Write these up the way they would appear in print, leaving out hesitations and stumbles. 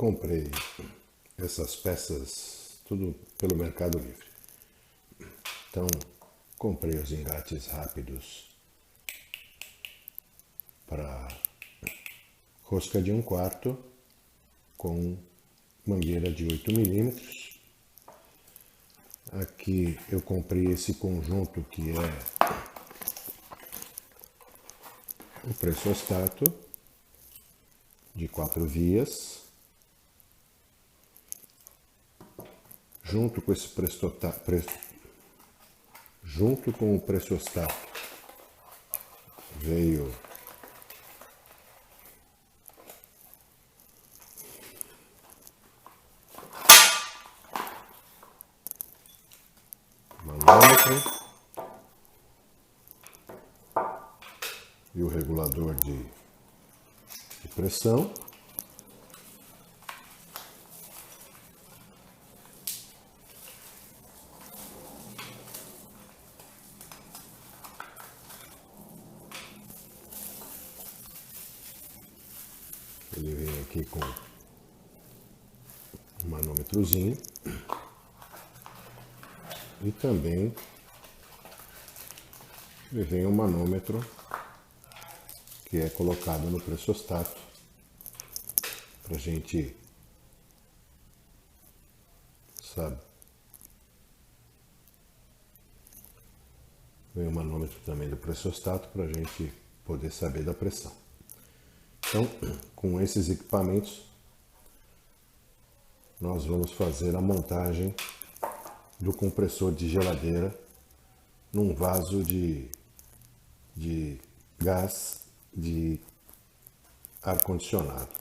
comprei essas peças tudo pelo Mercado Livre. Então, comprei os engates rápidos para rosca de 1/4 com mangueira de 8 milímetros. Aqui eu comprei esse conjunto que é o pressostato de 4 vias. Junto com esse junto com o pressostato veio manômetro e o regulador de pressão. Ele vem aqui com um manômetrozinho e também ele vem um manômetro que é colocado no pressostato para a gente, sabe? Vem um manômetro também do pressostato para a gente poder saber da pressão. Então, com esses equipamentos, nós vamos fazer a montagem do compressor de geladeira num vaso de gás de ar-condicionado.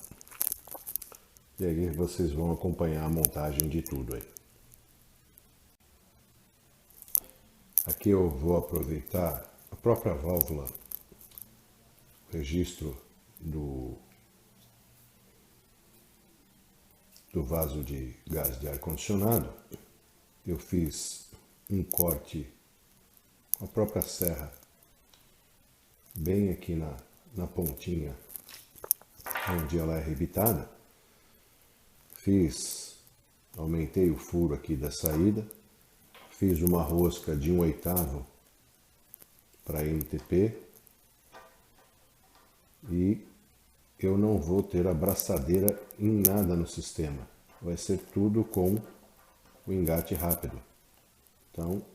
E aí vocês vão acompanhar a montagem de tudo aí. Aqui eu vou aproveitar a própria válvula, registro do vaso de gás de ar-condicionado. Eu fiz um corte com a própria serra, bem aqui na pontinha, onde ela é arrebitada. Aumentei o furo aqui da saída, fiz uma rosca de 1/8 para MTP e eu não vou ter abraçadeira em nada no sistema. Vai ser tudo com o engate rápido. Então,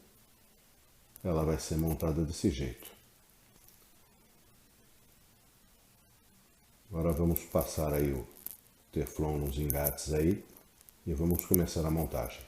ela vai ser montada desse jeito. Agora vamos passar aí o Teflon nos engates aí e vamos começar a montagem.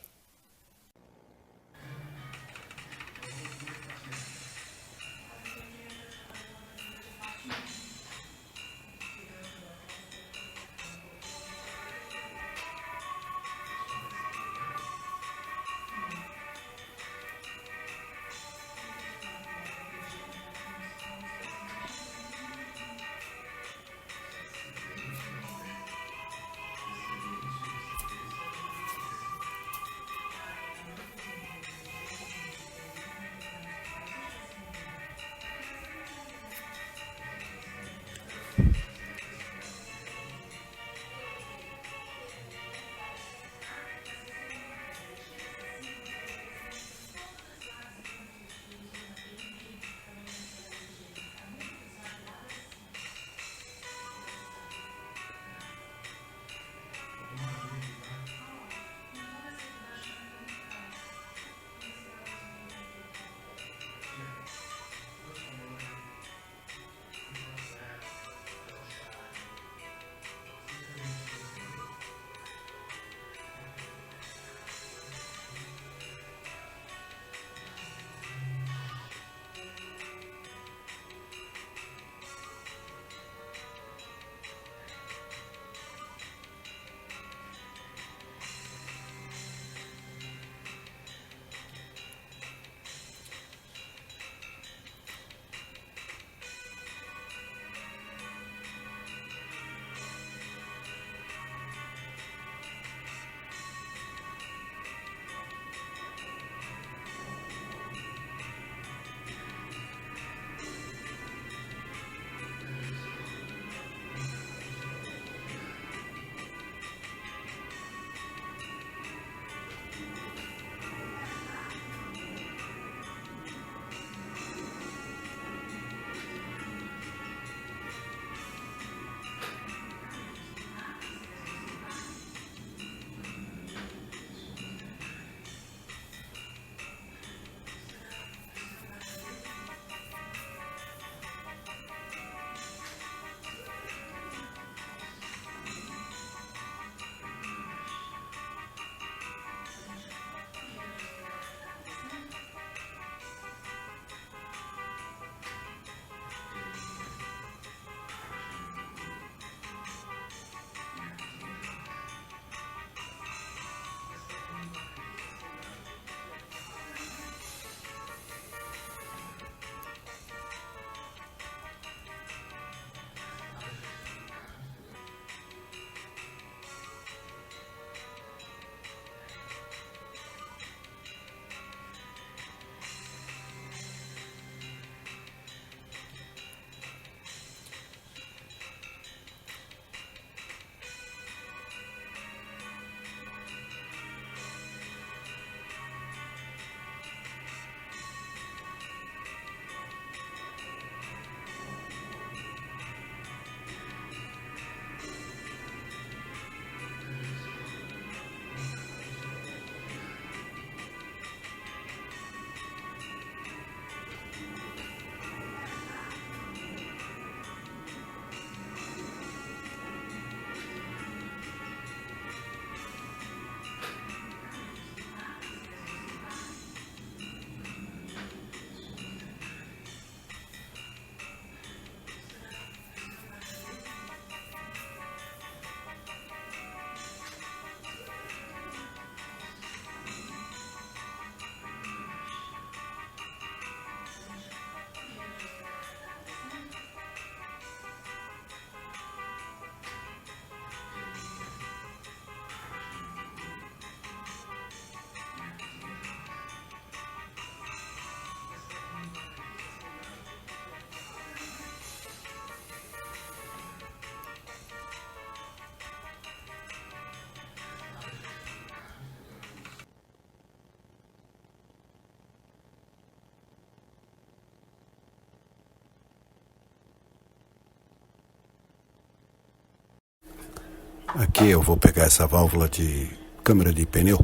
Aqui eu vou pegar essa válvula de câmara de pneu,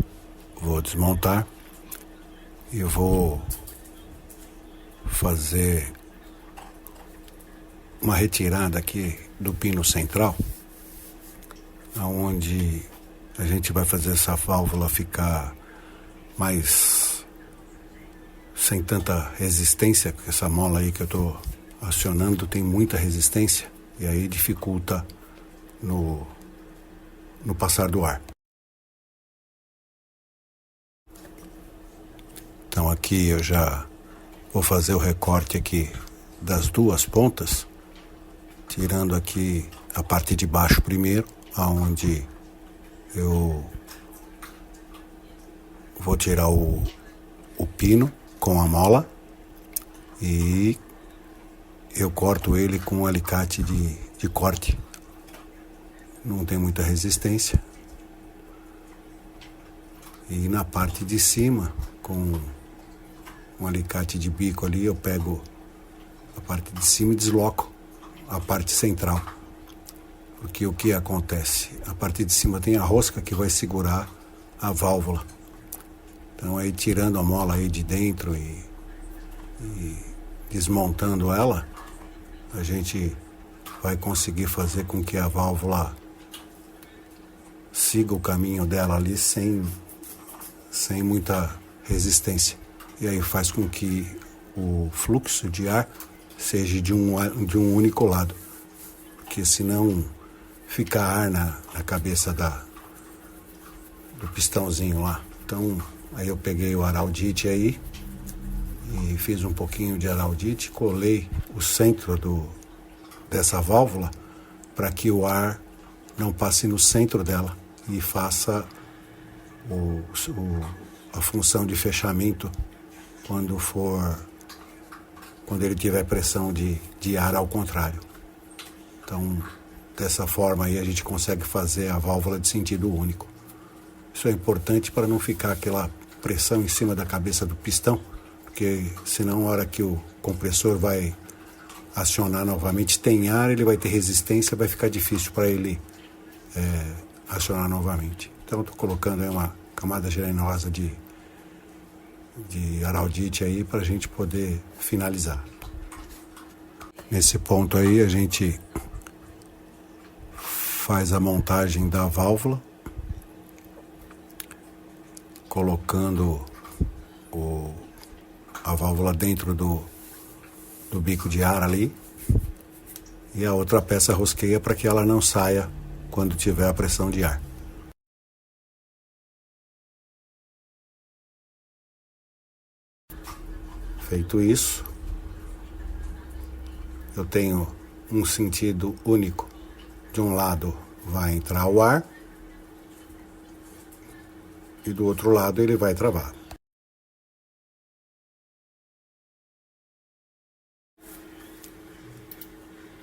vou desmontar e vou fazer uma retirada aqui do pino central, onde a gente vai fazer essa válvula ficar mais sem tanta resistência, porque essa mola aí que eu estou acionando tem muita resistência e aí dificulta no passar do ar. Então aqui eu já vou fazer o recorte aqui das duas pontas, tirando aqui a parte de baixo primeiro, aonde eu vou tirar o pino com a mola e eu corto ele com um alicate de corte. Não tem muita resistência. E na parte de cima, com um alicate de bico ali, eu pego a parte de cima e desloco a parte central. Porque o que acontece? A parte de cima tem a rosca que vai segurar a válvula. Então aí tirando a mola aí de dentro e desmontando ela, a gente vai conseguir fazer com que a válvula siga o caminho dela ali sem muita resistência. E aí faz com que o fluxo de ar seja de um único lado. Porque senão fica ar na cabeça do pistãozinho lá. Então aí eu peguei o araldite aí e fiz um pouquinho de araldite, colei o centro dessa válvula para que o ar não passe no centro dela e faça a função de fechamento quando ele tiver pressão de ar ao contrário. Então, dessa forma aí a gente consegue fazer a válvula de sentido único. Isso é importante para não ficar aquela pressão em cima da cabeça do pistão, porque senão na hora que o compressor vai acionar novamente, tem ar, ele vai ter resistência, vai ficar difícil para ele acionar novamente. Então estou colocando aí uma camada gelinosa de araldite aí para a gente poder finalizar. Nesse ponto aí a gente faz a montagem da válvula, colocando a válvula dentro do bico de ar ali, e a outra peça rosqueia para que ela não saia quando tiver a pressão de ar. Feito isso, eu tenho um sentido único. De um lado vai entrar o ar e do outro lado ele vai travar.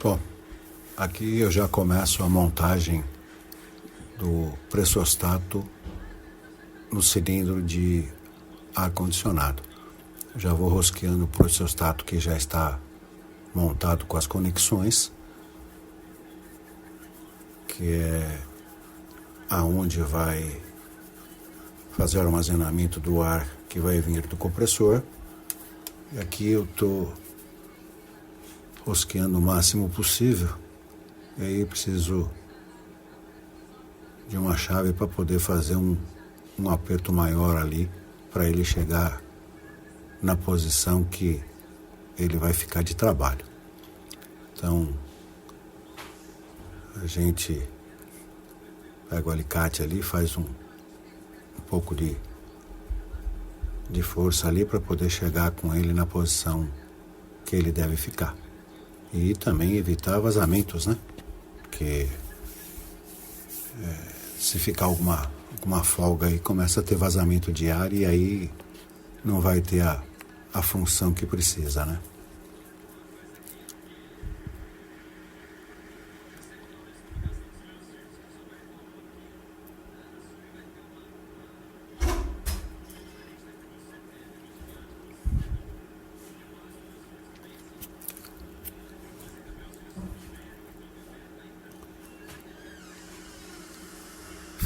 Bom, aqui eu já começo a montagem do pressostato no cilindro de ar-condicionado. Já vou rosqueando o pressostato que já está montado com as conexões, que é aonde vai fazer o armazenamento do ar que vai vir do compressor. E aqui eu estou rosqueando o máximo possível. E aí preciso de uma chave para poder fazer um aperto maior ali, para ele chegar na posição que ele vai ficar de trabalho. Então a gente pega o alicate ali, faz um pouco de força ali para poder chegar com ele na posição que ele deve ficar. E também evitar vazamentos, né? Porque se ficar alguma folga aí, começa a ter vazamento de ar e aí não vai ter a função que precisa, né?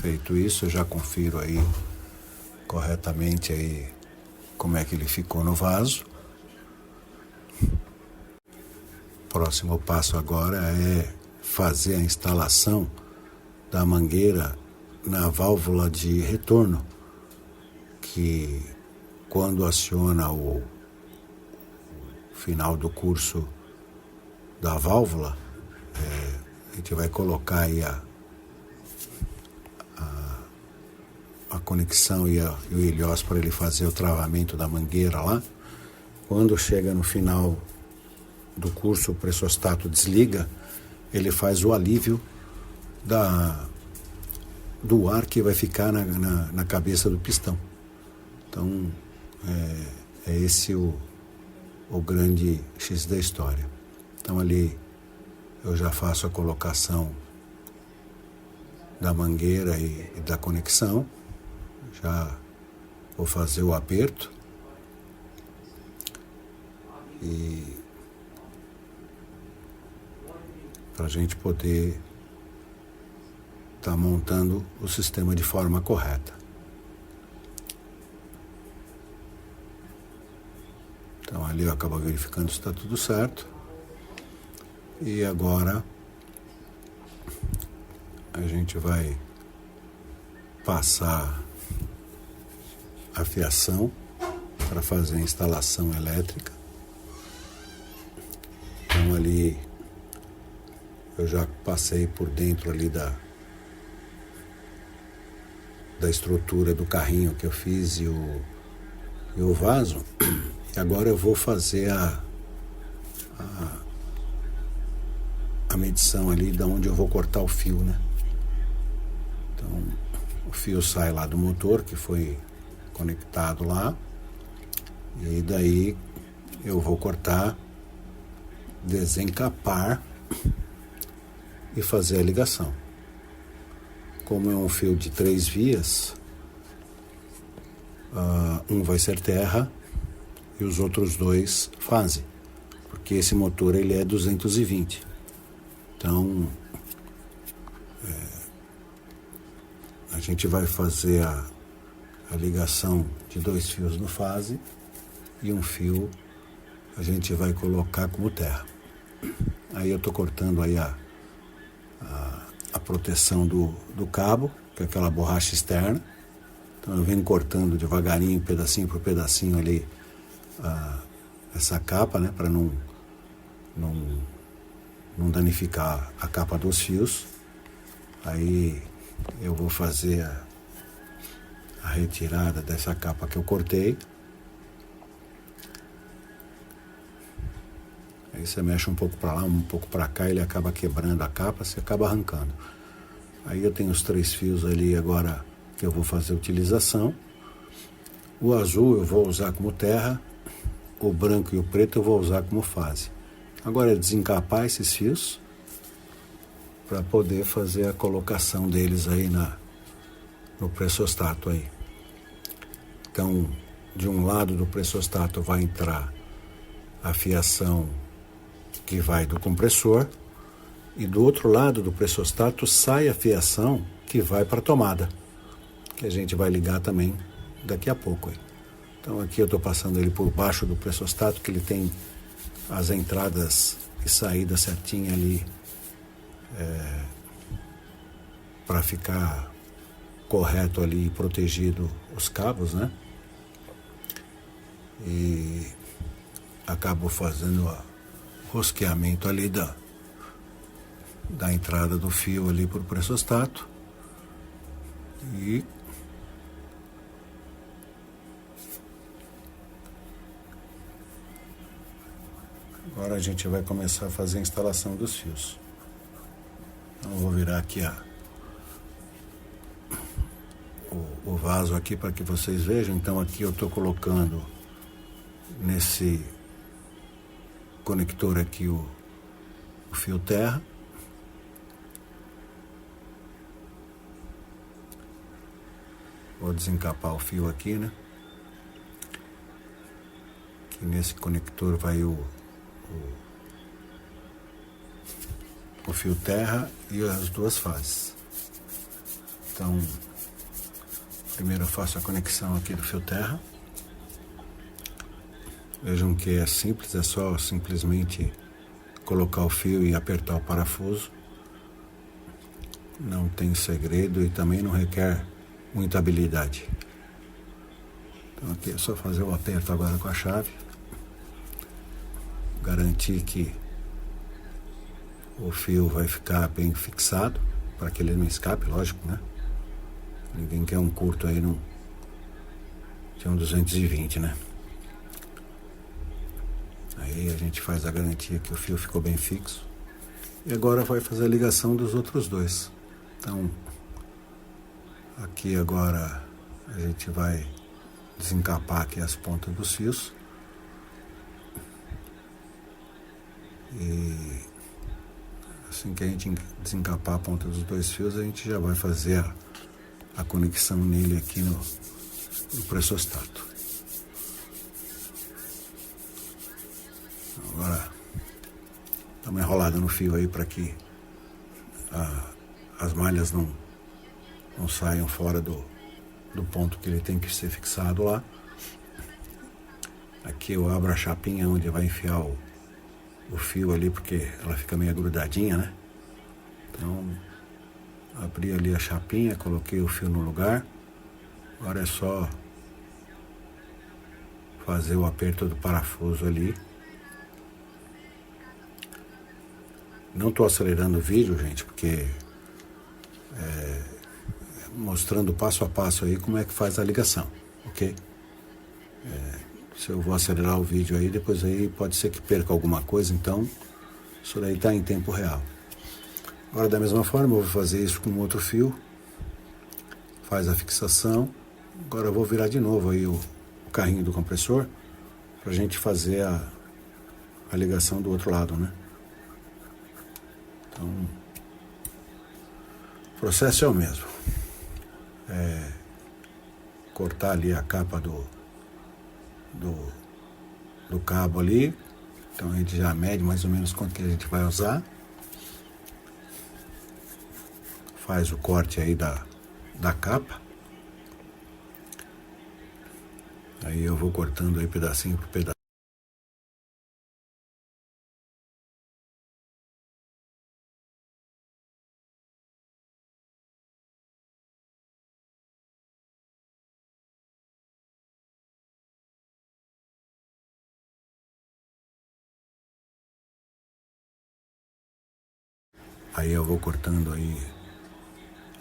Feito isso, eu já confiro aí corretamente aí como é que ele ficou no vaso. Próximo passo agora é fazer a instalação da mangueira na válvula de retorno, que quando aciona o final do curso da válvula, a gente vai colocar aí a conexão e o ilhós para ele fazer o travamento da mangueira lá. Quando chega no final do curso, o pressostato desliga, ele faz o alívio do ar que vai ficar na cabeça do pistão. Então, é esse o grande X da história. Então, ali eu já faço a colocação da mangueira e da conexão, já vou fazer o aperto e para a gente poder estar montando o sistema de forma correta. Então ali eu acabo verificando se está tudo certo. E agora a gente vai passar a fiação para fazer a instalação elétrica. Então ali eu já passei por dentro ali da estrutura do carrinho que eu fiz e o vaso. E agora eu vou fazer a medição ali de onde eu vou cortar o fio, né? Então o fio sai lá do motor que foi conectado lá, e daí eu vou cortar, desencapar e fazer a ligação. Como é um fio de 3 vias, um vai ser terra e os outros 2 fase, porque esse motor ele é 220. Então a gente vai fazer a ligação de 2 fios no fase e um fio a gente vai colocar como terra. Aí eu estou cortando aí a proteção do cabo, que é aquela borracha externa. Então eu venho cortando devagarinho, pedacinho por pedacinho ali, essa capa, né, para não danificar a capa dos fios. Aí eu vou fazer a retirada dessa capa que eu cortei. Aí você mexe um pouco para lá, um pouco para cá, ele acaba quebrando a capa, você acaba arrancando. Aí eu tenho os 3 fios ali agora que eu vou fazer a utilização. O azul eu vou usar como terra, o branco e o preto eu vou usar como fase. Agora é desencapar esses fios para poder fazer a colocação deles aí no pressostato aí. Então, de um lado do pressostato vai entrar a fiação que vai do compressor, e do outro lado do pressostato sai a fiação que vai para a tomada, que a gente vai ligar também daqui a pouco aí. Então aqui eu estou passando ele por baixo do pressostato, que ele tem as entradas e saídas certinha ali, para ficar correto ali e protegido os cabos, né? E acabo fazendo o rosqueamento ali da entrada do fio ali para o pressostato. E agora a gente vai começar a fazer a instalação dos fios. Então eu vou virar aqui o vaso aqui para que vocês vejam. Então aqui eu estou colocando nesse conector aqui o fio terra. Vou desencapar o fio aqui, né? Que nesse conector vai o fio terra e as 2 fases. Então Primeiro eu faço a conexão aqui do fio terra. Vejam que é simples, é só simplesmente colocar o fio e apertar o parafuso. Não tem segredo e também não requer muita habilidade. Então aqui é só fazer o aperto agora com a chave. Garantir que o fio vai ficar bem fixado, para que ele não escape, lógico, né? Ninguém quer um curto aí de um 220, né? Aí a gente faz a garantia que o fio ficou bem fixo. E agora vai fazer a ligação dos outros dois. Então, aqui agora a gente vai desencapar aqui as pontas dos fios. E assim que a gente desencapar a ponta dos dois fios, a gente já vai fazer a conexão nele aqui no pressostato. Agora, dá uma enrolada no fio aí para que as malhas não saiam fora do ponto que ele tem que ser fixado lá. Aqui eu abro a chapinha onde vai enfiar o fio ali, porque ela fica meio grudadinha, né? Então, abri ali a chapinha, coloquei o fio no lugar. Agora é só fazer o aperto do parafuso ali. Não estou acelerando o vídeo, gente, porque mostrando passo a passo aí como é que faz a ligação, ok? Se eu vou acelerar o vídeo aí, depois aí pode ser que perca alguma coisa, então isso daí está em tempo real. Agora, da mesma forma, eu vou fazer isso com outro fio. Faz a fixação. Agora eu vou virar de novo aí o carrinho do compressor para a gente fazer a ligação do outro lado, né? Então, o processo é o mesmo. Cortar ali a capa do cabo ali. Então a gente já mede mais ou menos quanto que a gente vai usar. Faz o corte aí da capa. Aí eu vou cortando aí pedacinho por pedacinho. Aí eu vou cortando aí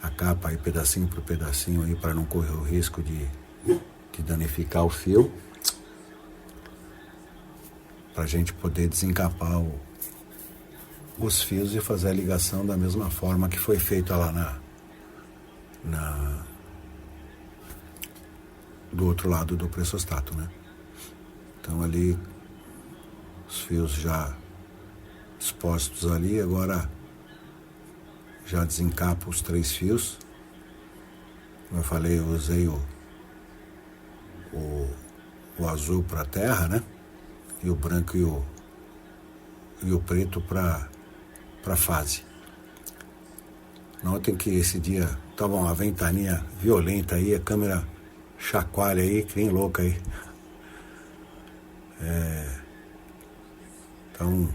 a capa aí pedacinho por pedacinho aí para não correr o risco de danificar o fio. Pra gente poder desencapar os fios e fazer a ligação da mesma forma que foi feita lá do outro lado do pressostato, né? Então ali os fios já expostos ali, agora já desencapo os 3 fios. Como eu falei, eu usei o azul para a terra, né? E o branco e o preto para fase. Notem que esse dia tava uma ventania violenta aí, a câmera chacoalha aí, que nem louca aí. Então,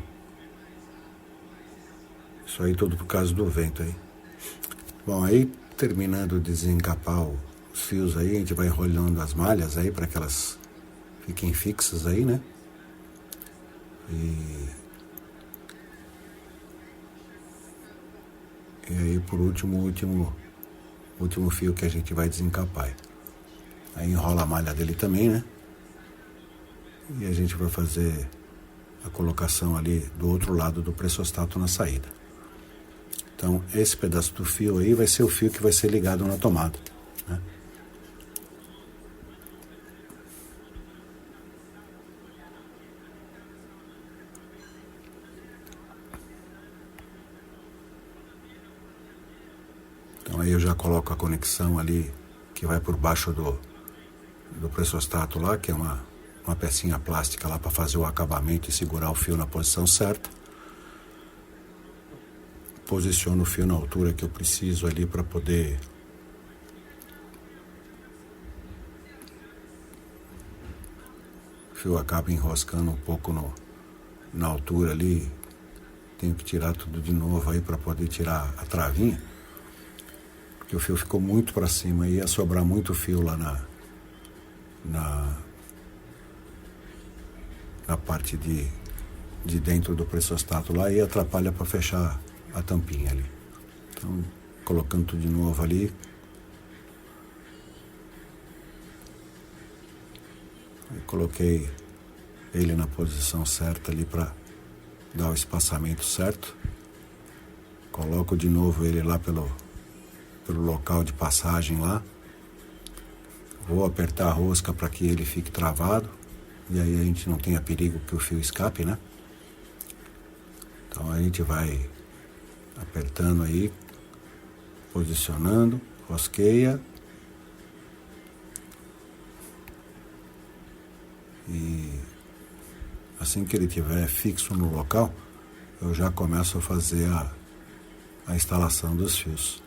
isso aí tudo por causa do vento aí. Bom, aí terminando de desencapar os fios aí, a gente vai enrolando as malhas aí para que elas fiquem fixas aí, né? E aí por último, o último fio que a gente vai desencapar. Aí enrola a malha dele também, né? E a gente vai fazer a colocação ali do outro lado do pressostato na saída. Então, esse pedaço do fio aí vai ser o fio que vai ser ligado na tomada, né? Então, aí eu já coloco a conexão ali que vai por baixo do pressostato lá, que é uma pecinha plástica lá para fazer o acabamento e segurar o fio na posição certa. Posiciono o fio na altura que eu preciso ali para poder fio acaba enroscando um pouco na altura ali. Tenho que tirar tudo de novo aí para poder tirar a travinha, porque o fio ficou muito para cima e ia sobrar muito fio lá na parte de dentro do pressostato lá e atrapalha para fechar a tampinha ali. Então, colocando tudo de novo ali. Eu coloquei ele na posição certa ali para dar o espaçamento certo. Coloco de novo ele lá pelo local de passagem lá. Vou apertar a rosca para que ele fique travado. E aí a gente não tenha perigo que o fio escape, né? Então a gente vai apertando aí, posicionando, rosqueia. E assim que ele estiver fixo no local, eu já começo a fazer a instalação dos fios.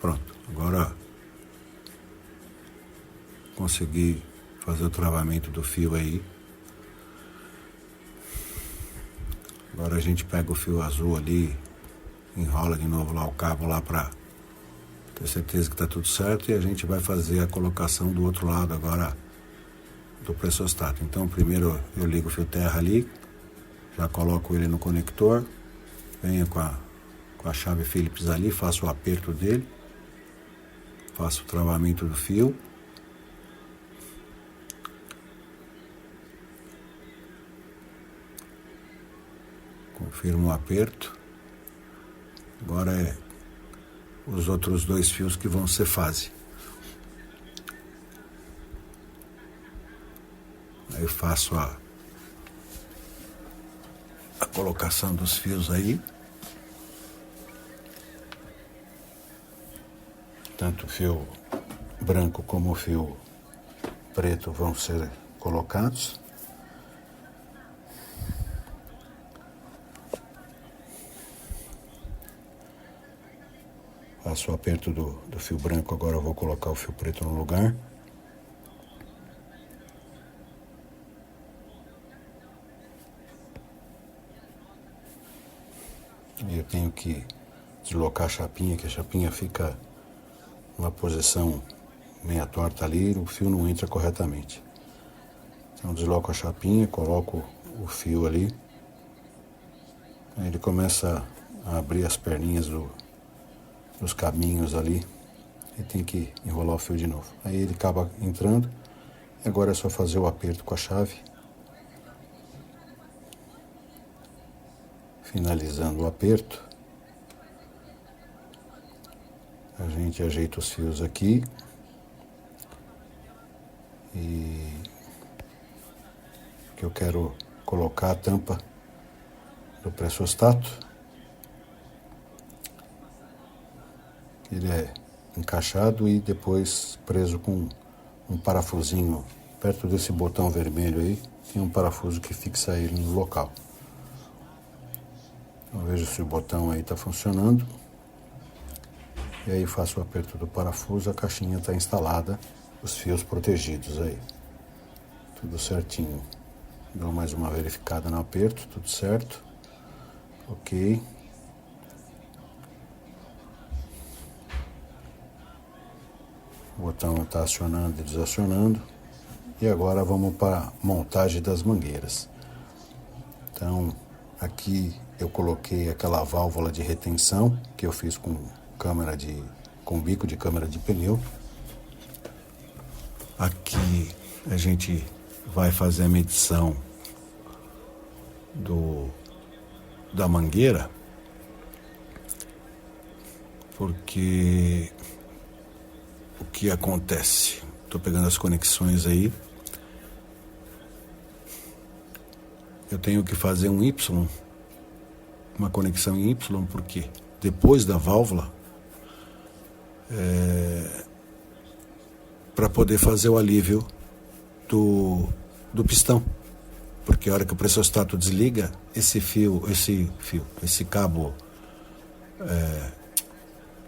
Pronto, agora consegui fazer o travamento do fio aí. Agora a gente pega o fio azul ali, enrola de novo lá o cabo lá para ter certeza que está tudo certo, e a gente vai fazer a colocação do outro lado agora do pressostato. Então primeiro eu ligo o fio terra ali, já coloco ele no conector, venho com a chave Phillips ali, faço o aperto dele, faço o travamento do fio. Confirmo o aperto. Agora é os outros dois fios que vão ser fase. Aí faço a colocação dos fios aí. Tanto o fio branco como o fio preto vão ser colocados. Faço o aperto do fio branco, agora eu vou colocar o fio preto no lugar. E eu tenho que deslocar a chapinha, que a chapinha fica numa posição meia torta ali, o fio não entra corretamente. Então desloco a chapinha, coloco o fio ali. Aí ele começa a abrir as perninhas dos caminhos ali, e tem que enrolar o fio de novo. Aí ele acaba entrando, e agora é só fazer o aperto com a chave, finalizando o aperto. A gente ajeita os fios aqui e que eu quero colocar a tampa do pressostato. Ele é encaixado e depois preso com um parafusinho. Perto desse botão vermelho aí, tem um parafuso que fixa ele no local. Eu vejo se o botão aí está funcionando. E aí faço o aperto do parafuso, a caixinha está instalada, os fios protegidos aí. Tudo certinho. Dou mais uma verificada no aperto, tudo certo. Ok. O botão está acionando e desacionando. E agora vamos para a montagem das mangueiras. Então, aqui eu coloquei aquela válvula de retenção que eu fiz com bico de câmara de pneu. Aqui a gente vai fazer a medição da mangueira, porque o que acontece? Estou pegando as conexões aí. Eu tenho que fazer um Y, uma conexão em Y, porque depois da válvula para poder fazer o alívio do pistão. Porque a hora que o pressostato desliga, esse cabo,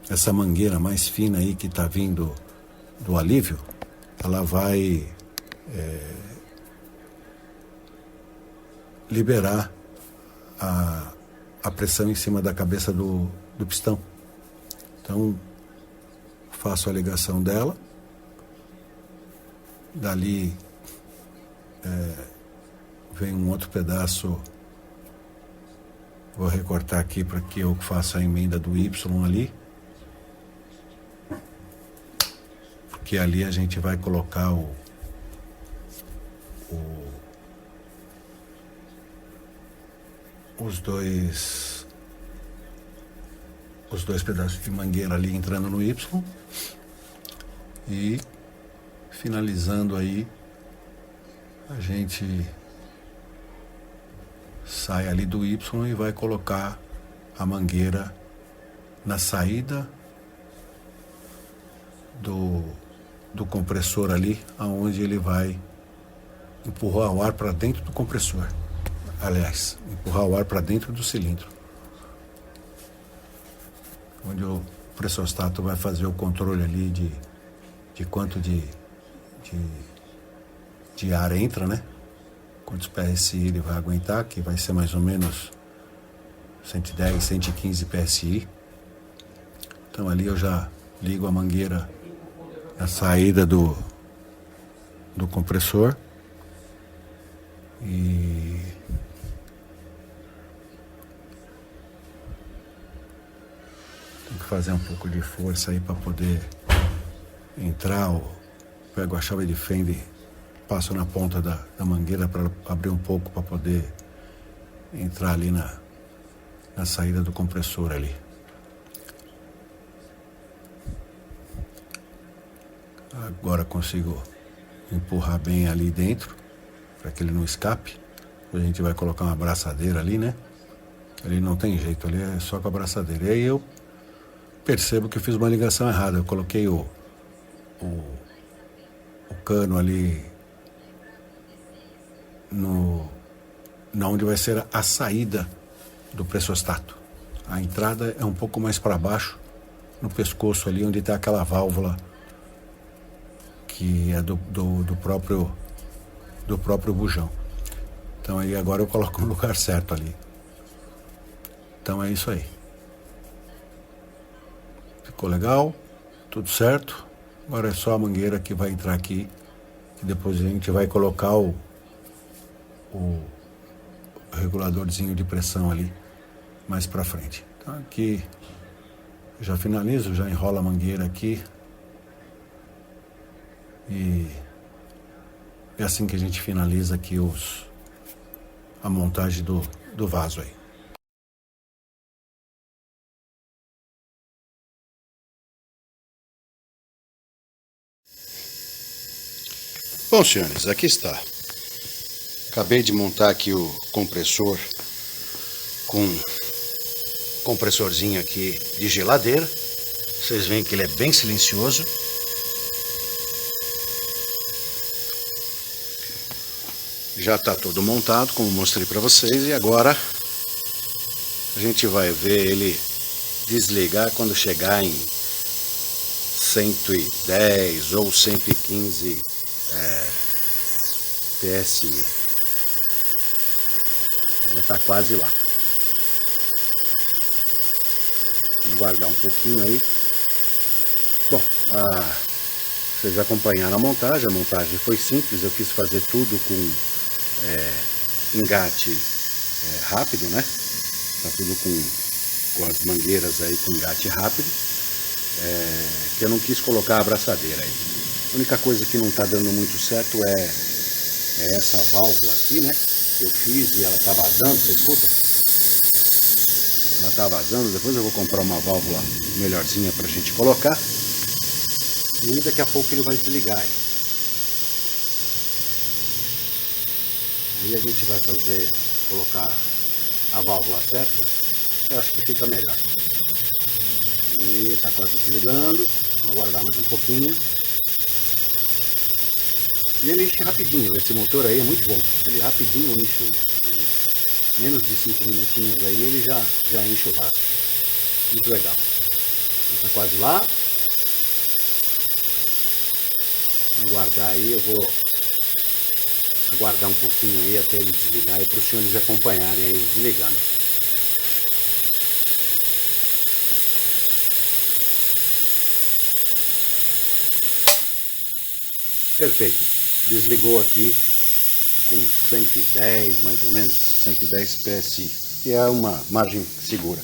essa mangueira mais fina aí que está vindo do alívio, ela vai liberar a pressão em cima da cabeça do pistão. Então, faço a ligação dela, dali vem um outro pedaço, vou recortar aqui para que eu faça a emenda do Y ali, porque ali a gente vai colocar os dois pedaços de mangueira ali entrando no Y e finalizando aí, a gente sai ali do Y e vai colocar a mangueira na saída do compressor ali, aonde ele vai empurrar o ar para dentro do compressor. Aliás, empurrar o ar para dentro do cilindro, onde o pressostato vai fazer o controle ali de quanto de ar entra, né? Quantos PSI ele vai aguentar, que vai ser mais ou menos 110, 115 PSI. Então ali eu já ligo a mangueira na saída do compressor e tem que fazer um pouco de força aí para poder entrar. Pego a chave de fenda e passo na ponta da mangueira para abrir um pouco para poder entrar ali na saída do compressor ali. Agora consigo empurrar bem ali dentro para que ele não escape. A gente vai colocar uma abraçadeira ali, né? Ali não tem jeito, ali é só com a abraçadeira. E aí eu percebo que eu fiz uma ligação errada. Eu coloquei o cano ali na onde vai ser a saída do pressostato. A entrada é um pouco mais para baixo, no pescoço ali, onde está aquela válvula que é do próprio bujão. Então aí agora eu coloco no lugar certo ali. Então é isso aí. Ficou legal, tudo certo. Agora é só a mangueira que vai entrar aqui e depois a gente vai colocar o reguladorzinho de pressão ali mais para frente. Então aqui já finalizo, já enrola a mangueira aqui e é assim que a gente finaliza aqui a montagem do vaso aí. Bom, senhores, aqui está. Acabei de montar aqui o compressor com compressorzinho aqui de geladeira. Vocês veem que ele é bem silencioso. Já está todo montado, como mostrei para vocês, e agora a gente vai ver ele desligar quando chegar em 110 ou 115 PSI. Já está quase lá. Vamos aguardar um pouquinho aí. Bom, vocês acompanharam a montagem foi simples, eu quis fazer tudo com engate rápido, né? Tá tudo com as mangueiras aí com engate rápido, que eu não quis colocar a abraçadeira aí. A única coisa que não está dando muito certo é essa válvula aqui, né? Que eu fiz e ela tá vazando, você escuta? Ela tá vazando, depois eu vou comprar uma válvula melhorzinha pra gente colocar. E daqui a pouco ele vai desligar aí. Aí a gente vai colocar a válvula certa, eu acho que fica melhor. E tá quase desligando, vou aguardar mais um pouquinho. E ele enche rapidinho, esse motor aí é muito bom. Ele rapidinho enche, menos de 5 minutinhos aí ele já enche o vaso. Muito legal. Então tá quase lá. Vamos guardar aí, eu vou aguardar um pouquinho aí até ele desligar e para os senhores acompanharem aí ele desligando. Perfeito. Desligou aqui com 110 mais ou menos, 110 PSI. E é uma margem segura.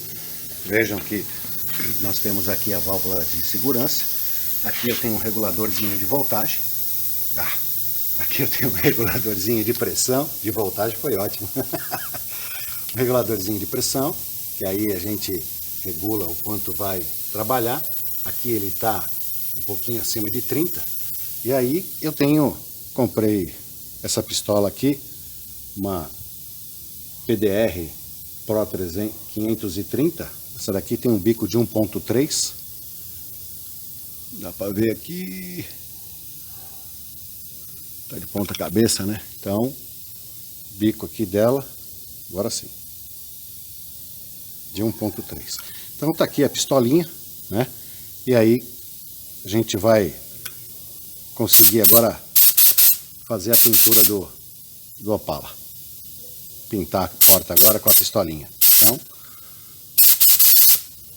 Vejam que nós temos aqui a válvula de segurança. Aqui eu tenho um reguladorzinho de voltagem. Aqui eu tenho um reguladorzinho de pressão. De voltagem foi ótimo. Um reguladorzinho de pressão, que aí a gente regula o quanto vai trabalhar. Aqui ele está um pouquinho acima de 30. E aí eu comprei essa pistola aqui, uma PDR Pro 530. Essa daqui tem um bico de 1.3. Dá para ver aqui. Tá de ponta cabeça, né? Então, bico aqui dela, agora sim. De 1.3. Então tá aqui a pistolinha, né? E aí a gente vai conseguir agora fazer a pintura do Opala. Pintar a porta agora com a pistolinha. Então,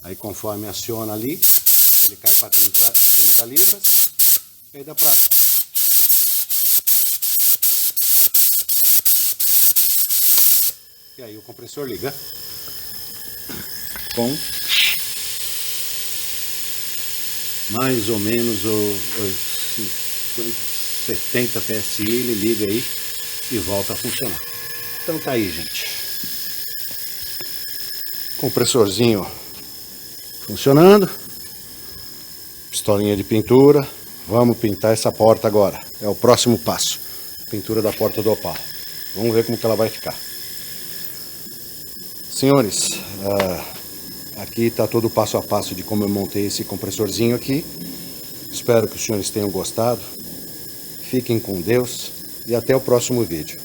aí conforme aciona ali, ele cai para 30 libras, e aí dá pra... E aí o compressor liga com mais ou menos os 70 PSI, ele liga aí e volta a funcionar. Então tá aí, gente. Compressorzinho funcionando. Pistolinha de pintura. Vamos pintar essa porta agora. É o próximo passo. Pintura da porta do Opala. Vamos ver como que ela vai ficar. Senhores, aqui está todo o passo a passo de como eu montei esse compressorzinho aqui. Espero que os senhores tenham gostado. Fiquem com Deus e até o próximo vídeo.